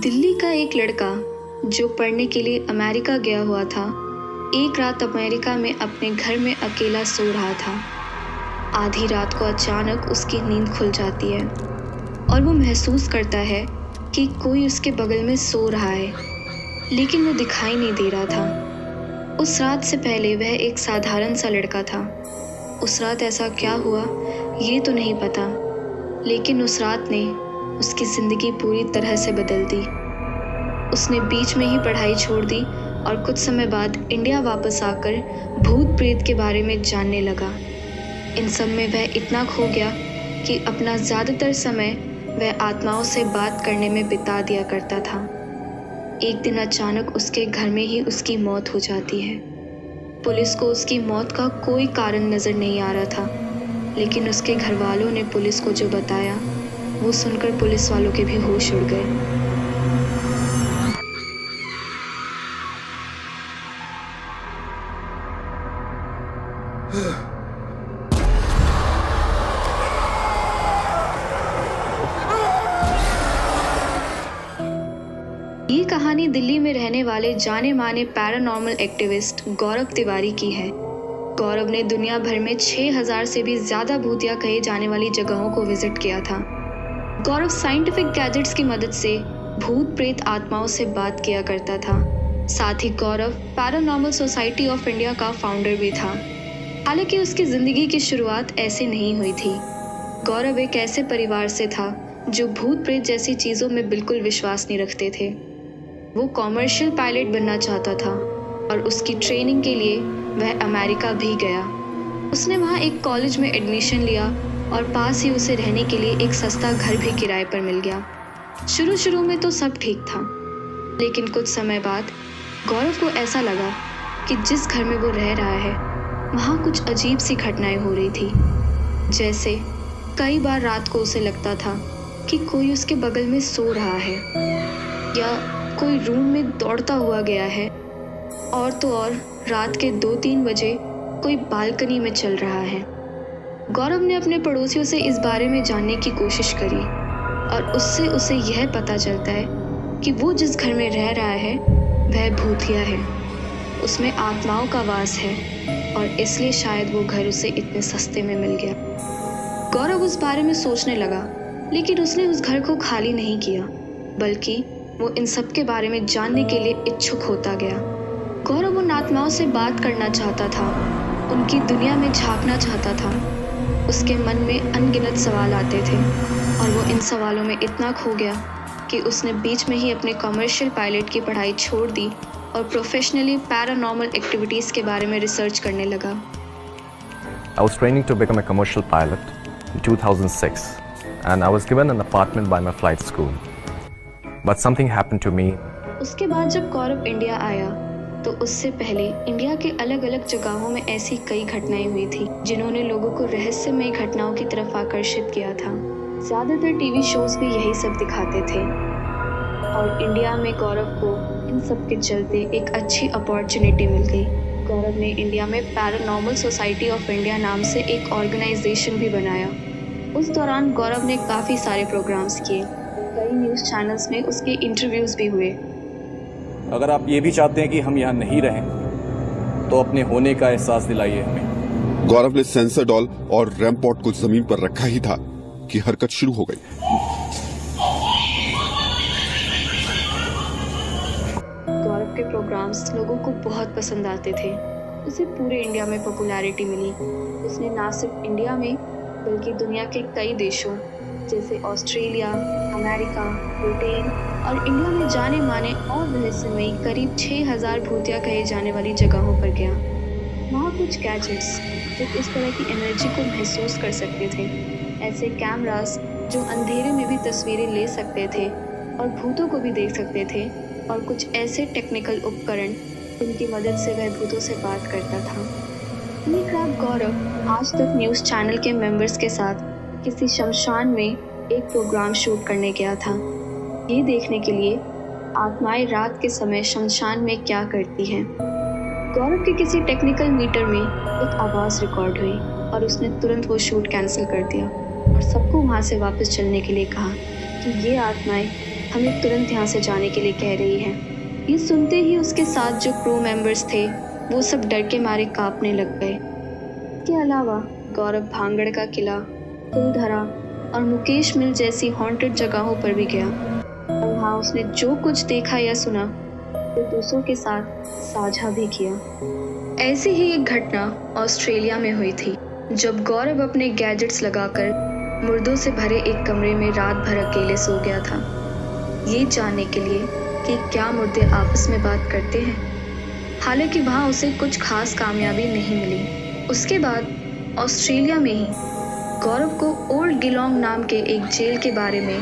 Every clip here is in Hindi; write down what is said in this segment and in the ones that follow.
दिल्ली का एक लड़का जो पढ़ने के लिए अमेरिका गया हुआ था, एक रात अमेरिका में अपने घर में अकेला सो रहा था। आधी रात को अचानक उसकी नींद खुल जाती है और वो महसूस करता है कि कोई उसके बगल में सो रहा है, लेकिन वो दिखाई नहीं दे रहा था। उस रात से पहले वह एक साधारण सा लड़का था। उस रात ऐसा क्या हुआ ये तो नहीं पता, लेकिन उस रात ने उसकी ज़िंदगी पूरी तरह से बदल दी। उसने बीच में ही पढ़ाई छोड़ दी और कुछ समय बाद इंडिया वापस आकर भूत प्रेत के बारे में जानने लगा। इन सब में वह इतना खो गया कि अपना ज़्यादातर समय वह आत्माओं से बात करने में बिता दिया करता था। एक दिन अचानक उसके घर में ही उसकी मौत हो जाती है। पुलिस को उसकी मौत का कोई कारण नज़र नहीं आ रहा था, लेकिन उसके घर वालों ने पुलिस को जो बताया वो सुनकर पुलिस वालों के भी होश उड़ गए। ये कहानी दिल्ली में रहने वाले जाने माने पैरानॉर्मल एक्टिविस्ट गौरव तिवारी की है। गौरव ने दुनिया भर में 6000 से भी ज़्यादा भूतिया कहे जाने वाली जगहों को विजिट किया था। गौरव साइंटिफिक गैजेट्स की मदद से भूत प्रेत आत्माओं से बात किया करता था। साथ ही गौरव पैरानॉर्मल सोसाइटी ऑफ इंडिया का फाउंडर भी था। हालांकि उसकी ज़िंदगी की शुरुआत ऐसे नहीं हुई थी। गौरव एक ऐसे परिवार से था जो भूत प्रेत जैसी चीज़ों में बिल्कुल विश्वास नहीं रखते थे। वो कॉमर्शियल पायलट बनना चाहता था और उसकी ट्रेनिंग के लिए वह अमेरिका भी गया। उसने वहाँ एक कॉलेज में एडमिशन लिया और पास ही उसे रहने के लिए एक सस्ता घर भी किराए पर मिल गया। शुरू में तो सब ठीक था, लेकिन कुछ समय बाद गौरव को ऐसा लगा कि जिस घर में वो रह रहा है वहाँ कुछ अजीब सी घटनाएं हो रही थी। जैसे कई बार रात को उसे लगता था कि कोई उसके बगल में सो रहा है या कोई रूम में दौड़ता हुआ गया है, और तो और रात के 2-3 बजे कोई बालकनी में चल रहा है। गौरव ने अपने पड़ोसियों से इस बारे में जानने की कोशिश करी और उससे उसे यह पता चलता है कि वो जिस घर में रह रहा है वह भूतिया है। उसमें आत्माओं का वास है और इसलिए शायद वो घर उसे इतने सस्ते में मिल गया। गौरव उस बारे में सोचने लगा, लेकिन उसने उस घर को खाली नहीं किया, बल्कि वो इन सब के बारे में जानने के लिए इच्छुक होता गया। गौरव उन आत्माओं से बात करना चाहता था, उनकी दुनिया में झांकना चाहता था। उसके मन में अनगिनत सवाल आते थे और वो इन सवालों में इतना खो गया कि उसने बीच में ही अपने कमर्शियल पायलट की पढ़ाई छोड़ दी और प्रोफेशनली पैरानॉर्मल एक्टिविटीज़ के बारे में रिसर्च करने लगा। I was training to become a commercial pilot in 2006 and I was given an apartment by my flight school. But something happened to me. उसके बाद जब गौरव इंडिया आया तो उससे पहले इंडिया के अलग अलग जगहों में ऐसी कई घटनाएं हुई थी जिन्होंने लोगों को रहस्यमय घटनाओं की तरफ आकर्षित किया था। ज़्यादातर टीवी शोज भी यही सब दिखाते थे और इंडिया में गौरव को इन सब के चलते एक अच्छी अपॉर्चुनिटी मिल गई। गौरव ने इंडिया में पैरानॉर्मल सोसाइटी ऑफ इंडिया नाम से एक ऑर्गेनाइजेशन भी बनाया। उस दौरान गौरव ने काफ़ी सारे प्रोग्राम्स किए, कई न्यूज़ चैनल्स में उसके इंटरव्यूज़ भी हुए। अगर आप ये भी चाहते हैं कि हम यहाँ नहीं रहें तो अपने होने का एहसास दिलाइए हमें। गौरव ने सेंसर डॉल और रैमपॉट को जमीन पर रखा ही था कि हरकत शुरू हो गई। गौरव के प्रोग्राम्स लोगों को बहुत पसंद आते थे। उसे पूरे इंडिया में पॉपुलैरिटी मिली। उसने ना सिर्फ इंडिया में बल्कि दुनिया के कई देशों जैसे ऑस्ट्रेलिया, अमेरिका, ब्रिटेन और इंडिया में जाने माने और रहस्यमयी करीब 6000 भूतिया कहे जाने वाली जगहों पर गया। वहाँ कुछ गैजेट्स जो इस तरह की एनर्जी को महसूस कर सकते थे, ऐसे कैमरास जो अंधेरे में भी तस्वीरें ले सकते थे और भूतों को भी देख सकते थे, और कुछ ऐसे टेक्निकल उपकरण जिनकी मदद से वह भूतों से बात करता था। एक रात गौरव आज तक न्यूज़ चैनल के मेंबर्स के साथ किसी शमशान में एक प्रोग्राम शूट करने गया था, ये देखने के लिए आत्माएं रात के समय शमशान में क्या करती हैं। गौरव के किसी टेक्निकल मीटर में एक आवाज़ रिकॉर्ड हुई और उसने तुरंत वो शूट कैंसिल कर दिया और सबको वहाँ से वापस चलने के लिए कहा कि ये आत्माएं हमें तुरंत यहाँ से जाने के लिए कह रही है। ये सुनते ही उसके साथ जो क्रू मेंबर्स थे वो सब डर के मारे कांपने लग गए। इसके अलावा गौरव भांगड़ का किला, फुलधरा और मुकेश मिल जैसी हॉन्टेड जगहों पर भी गया और वहाँ उसने जो कुछ देखा या सुना वो दूसरों के साथ साझा भी किया। ऐसी ही एक घटना ऑस्ट्रेलिया में हुई थी जब गौरव अपने गैजेट्स लगाकर मुर्दों से भरे एक कमरे में रात भर अकेले सो गया था, ये जानने के लिए कि क्या मुर्दे आपस में बात करते हैं। हालांकि वहाँ उसे कुछ खास कामयाबी नहीं मिली। उसके बाद ऑस्ट्रेलिया में ही गौरव को ओल्ड गिलोंग नाम के एक जेल के बारे में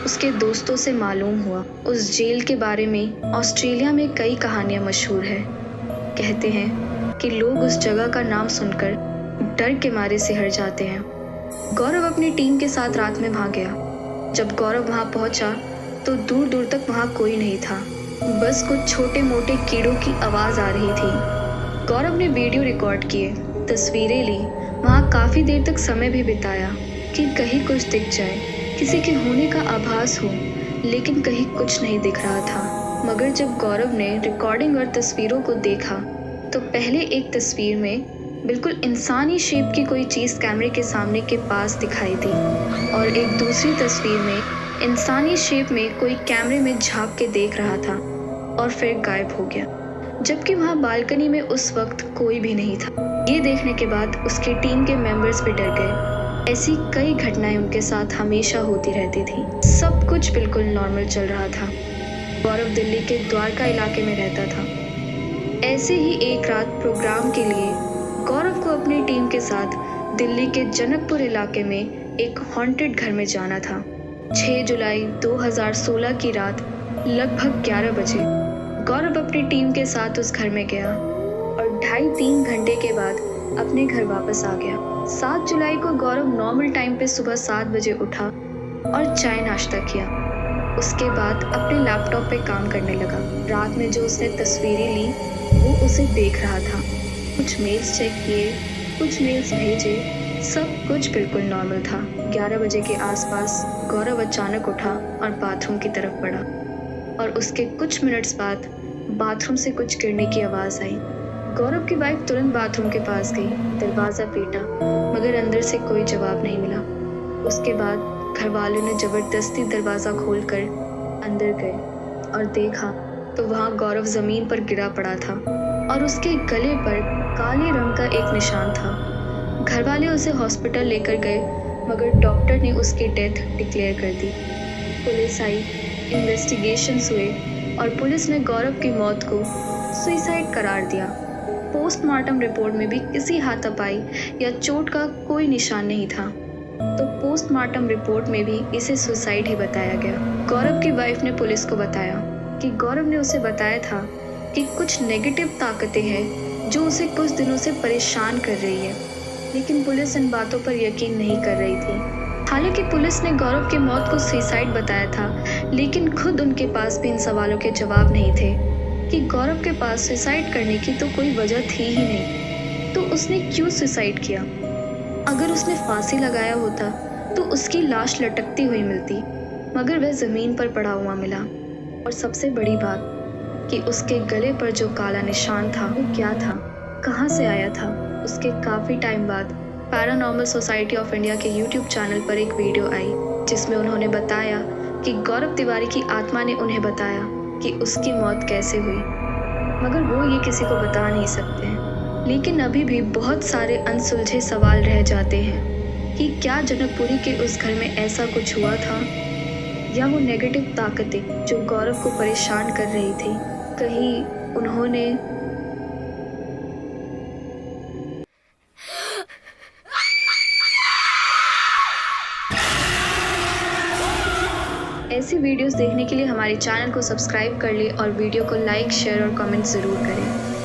उसके दोस्तों से मालूम हुआ। उस जेल के बारे में ऑस्ट्रेलिया में कई कहानियां मशहूर है। कहते हैं कि लोग उस जगह का नाम सुनकर डर के मारे सिहर जाते हैं। गौरव अपनी टीम के साथ रात में वहाँ गया। जब गौरव वहाँ पहुँचा तो दूर दूर तक वहाँ कोई नहीं था, बस कुछ छोटे मोटे कीड़ों की आवाज़ आ रही थी। गौरव ने वीडियो रिकॉर्ड किए, तस्वीरें ली, वहाँ काफ़ी देर तक समय भी बिताया कि कहीं कुछ दिख जाए, किसी के होने का आभास हो, लेकिन कहीं कुछ नहीं दिख रहा था। मगर जब गौरव ने रिकॉर्डिंग और तस्वीरों को देखा तो पहले एक तस्वीर में बिल्कुल इंसानी शेप की कोई चीज़ कैमरे के सामने के पास दिखाई दी और एक दूसरी तस्वीर में इंसानी शेप में कोई कैमरे में झांक के देख रहा था और फिर गायब हो गया, जबकि वहाँ बालकनी में उस वक्त कोई भी नहीं था। ये देखने के बाद उसकी टीम के मेंबर्स भी डर गए। ऐसी कई घटनाएं उनके साथ हमेशा होती रहती थी। सब कुछ बिल्कुल नॉर्मल चल रहा था। गौरव दिल्ली के द्वारका इलाके में रहता था। ऐसे ही एक रात प्रोग्राम के लिए गौरव को अपनी टीम के साथ दिल्ली के जनकपुर इलाके में एक हॉन्टेड घर में जाना था। 6 जुलाई 2016 की रात लगभग 11 बजे गौरव अपनी टीम के साथ उस घर में गया और 2.5-3 घंटे के बाद अपने घर वापस आ गया। 7 जुलाई को गौरव नॉर्मल टाइम पे सुबह 7 बजे उठा और चाय नाश्ता किया। उसके बाद अपने लैपटॉप पे काम करने लगा। रात में जो उसने तस्वीरें ली वो उसे देख रहा था। कुछ मेल्स चेक किए, कुछ मेल्स भेजे, सब कुछ बिल्कुल नॉर्मल था। 11 बजे के आसपास गौरव अचानक उठा और बाथरूम की तरफ बढ़ा और उसके कुछ मिनट्स बाद बाथरूम से कुछ गिरने की आवाज़ आई। गौरव की वाइफ तुरंत बाथरूम के पास गई, दरवाज़ा पीटा, मगर अंदर से कोई जवाब नहीं मिला। उसके बाद घर वालों ने ज़बरदस्ती दरवाज़ा खोलकर अंदर गए और देखा तो वहाँ गौरव ज़मीन पर गिरा पड़ा था और उसके गले पर काले रंग का एक निशान था। घर वाले उसे हॉस्पिटल लेकर गए, मगर डॉक्टर ने उसकी डेथ डिक्लेयर कर दी। पुलिस आई, इन्वेस्टिगेशंस हुए और पुलिस ने गौरव की मौत को सुसाइड करार दिया। पोस्टमार्टम रिपोर्ट में भी किसी हाथापाई या चोट का कोई निशान नहीं था, तो पोस्टमार्टम रिपोर्ट में भी इसे सुसाइड ही बताया गया। गौरव की वाइफ ने पुलिस को बताया कि गौरव ने उसे बताया था कि कुछ नेगेटिव ताकतें हैं जो उसे कुछ दिनों से परेशान कर रही है, लेकिन पुलिस इन बातों पर यकीन नहीं कर रही थी। हालांकि पुलिस ने गौरव की मौत को सुसाइड बताया था, लेकिन खुद उनके पास भी इन सवालों के जवाब नहीं थे कि गौरव के पास सुसाइड करने की तो कोई वजह थी ही नहीं, तो उसने क्यों सुसाइड किया। अगर उसने फांसी लगाया होता तो उसकी लाश लटकती हुई मिलती, मगर वह ज़मीन पर पड़ा हुआ मिला। और सबसे बड़ी बात कि उसके गले पर जो काला निशान था वो क्या था, कहाँ से आया था। उसके काफ़ी टाइम बाद पैरानॉर्मल सोसाइटी ऑफ इंडिया के यूट्यूब चैनल पर एक वीडियो आई जिसमें उन्होंने बताया कि गौरव तिवारी की आत्मा ने उन्हें बताया कि उसकी मौत कैसे हुई, मगर वो ये किसी को बता नहीं सकते हैं। लेकिन अभी भी बहुत सारे अनसुलझे सवाल रह जाते हैं कि क्या जनकपुरी के उस घर में ऐसा कुछ हुआ था, या वो नेगेटिव ताकतें जो गौरव को परेशान कर रही थी, कहीं उन्होंने ऐसी वीडियोस देखने के लिए हमारे चैनल को सब्सक्राइब कर लें और वीडियो को लाइक, शेयर और कमेंट ज़रूर करें।